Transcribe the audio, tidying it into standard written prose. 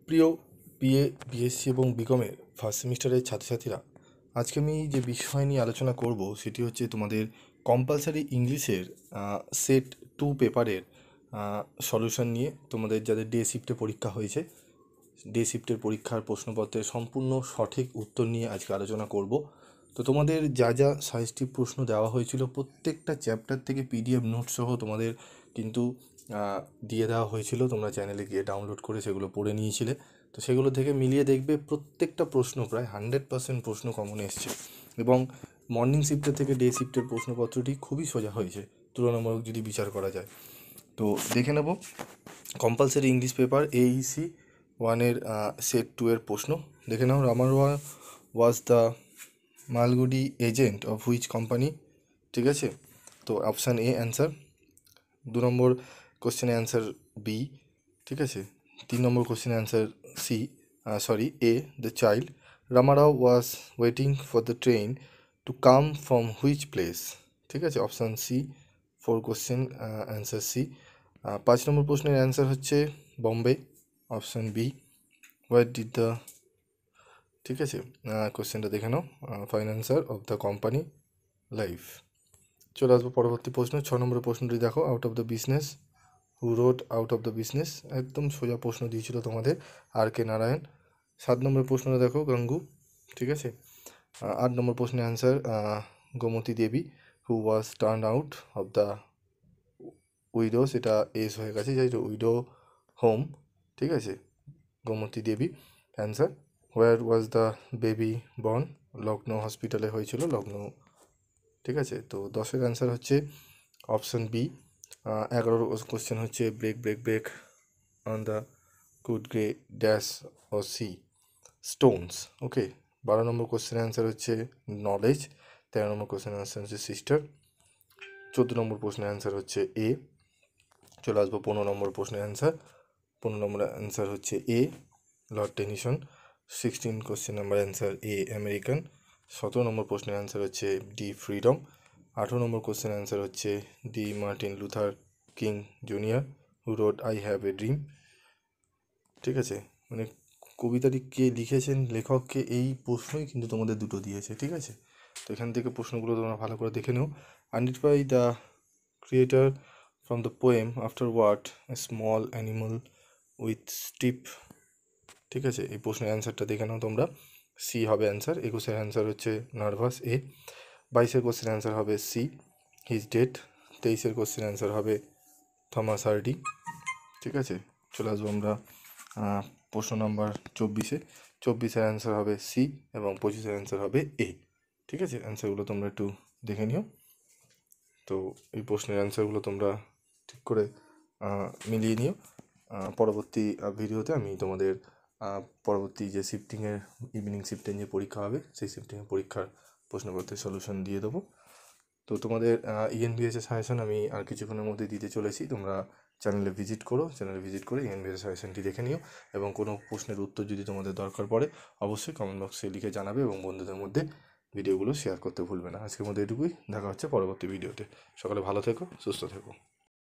প্রিয় BA BSc এবং বিকমের first সেমিস্টারের ছাত্রছাত্রীরা, আজকে আমি যে বিষয় নিয়ে আলোচনা করব সেটি হচ্ছে তোমাদের কম্পালসারি ইংলিশের সেট 2 পেপারের সলিউশন নিয়ে। তোমাদের যাদের ডে শিফটে পরীক্ষা হয়েছে, ডে শিফটের পরীক্ষার প্রশ্নপত্রের সম্পূর্ণ সঠিক উত্তর নিয়ে আজকে আলোচনা করব। তো তোমাদের যা যা সাজেস্টিভ প্রশ্ন দেওয়া হয়েছিল প্রত্যেকটা চ্যাপ্টার থেকে পিডিএফ নোট সহ তোমাদের কিন্তু দিয়ে দেওয়া হয়েছিল। তোমরা চ্যানেলে গিয়ে ডাউনলোড করে সেগুলো পড়ে নিয়েছিলে। তো সেগুলো থেকে মিলিয়ে দেখবে প্রত্যেকটা প্রশ্ন প্রায় 100% প্রশ্ন কমন এসছে, এবং মর্নিং শিফটের থেকে ডে শিফটের প্রশ্নপত্রটি খুবই সোজা হয়েছে তুলনামূলক যদি বিচার করা যায়। তো দেখে নেব কম্পালসারি ইংলিশ পেপার এইসি 1-এর সেট 2 এর প্রশ্ন। দেখে নাও, Ramarao was the Malgudi agent of which company. ঠিক আছে, তো অপশান এ অ্যান্সার। 2 নম্বর কোশ্চেনের অ্যান্সার বি। ঠিক আছে, 3 নম্বর কোশ্চেনের answer C, A, the child Ramarao was waiting for the train to come from which place. ঠিক আছে, option C. 4 question answer C. 5 নম্বর প্রশ্নের অ্যান্সার হচ্ছে Bombay, option B. What did the, ঠিক আছে, কোশ্চেনটা দেখে নাও, financier of the company life. চলে আসবো পরবর্তী প্রশ্ন। 6 নম্বরের প্রশ্নটি দেখো, out of the business who wrote out of the business. একদম সোজা প্রশ্ন দিয়েছিল তোমাদের আর কে নারায়ণ। 7 নম্বরের প্রশ্নটা দেখো, গাঙ্গু। ঠিক আছে, 8 নম্বর প্রশ্নের answer Gomti Devi who was turn out of the widow, সেটা এস হয়ে গেছে, যাই উইডো হোম। ঠিক আছে, Gomti Devi answer. Where was the baby born, Lucknow হসপিটালে হয়েছিল, লখনৌ। ঠিক আছে, তো 10-এর অ্যান্সার হচ্ছে অপশান বি। 11 কোশ্চেন হচ্ছে break break break on the good grey dash O sea stones. Okay, 12 নম্বর কোশ্চেনের অ্যান্সার হচ্ছে নলেজ। 13 নম্বর কোশ্চেনের অ্যান্সার হচ্ছে সিস্টার। 14 নম্বর প্রশ্নের অ্যান্সার হচ্ছে এ। চলে আসবো 15 নম্বর প্রশ্নের অ্যান্সার। 15 নম্বর অ্যান্সার হচ্ছে A, Lord Tennyson. 16 question number answer A, American. 17 নম্বর প্রশ্নের অ্যান্সার হচ্ছে ডি, ফ্রিডম। 18 নম্বর কোশ্চেন অ্যান্সার হচ্ছে D, Martin Luther King junior who wrote I have a dream. ঠিক আছে, মানে কবিতাটি কে লিখেছেন, লেখককে, এই প্রশ্নই কিন্তু তোমাদের দুটো দিয়েছে। ঠিক আছে, তো এখান থেকে প্রশ্নগুলো তোমরা ভালো করে দেখে নাও। Identify the creature from the poem after what a small animal with steep. ঠিক আছে, এই প্রশ্নের অ্যান্সারটা দেখে নাও তোমরা। সি হবে অ্যান্সার। 21-এর অ্যান্সার হচ্ছে নার্ভাস, এ। 22-এর কোশ্চেন অ্যান্সার হবে সি, হিজ ডেট। 23-এর কোশ্চেন অ্যান্সার হবে থমাস হার্ডি। ঠিক আছে, চলে আসবো আমরা প্রশ্ন নাম্বার 24-এ। 24-এর অ্যান্সার হবে সি এবং 25-এর অ্যান্সার হবে এ। ঠিক আছে, অ্যান্সারগুলো তোমরা একটু দেখে নিও। তো এই প্রশ্নের অ্যান্সারগুলো তোমরা ঠিক করে মিলিয়ে নিও। পরবর্তী ভিডিওতে আমি তোমাদের পরবর্তী যে শিফটিংয়ের ইভিনিং শিফটিং যে পরীক্ষা হবে সেই শিফটিংয়ের পরীক্ষার প্রশ্নপত্রের সলিউশন দিয়ে দেবো। তো তোমাদের ইএনভিএসের সাজেশন আমি আর কিছুক্ষণের মধ্যে দিতে চলেছি। তোমরা চ্যানেলে ভিজিট করো, চ্যানেলে ভিজিট করে ইএনভিএসের সাজেশনটি দেখে নিও, এবং কোনো প্রশ্নের উত্তর যদি তোমাদের দরকার পড়ে অবশ্যই কমেন্ট বক্সে লিখে জানাবে, এবং বন্ধুদের মধ্যে ভিডিওগুলো শেয়ার করতে ভুলবে না। আজকের মধ্যে এটুকুই, দেখা হচ্ছে পরবর্তী ভিডিওতে। সকলে ভালো থেকো, সুস্থ থেকো।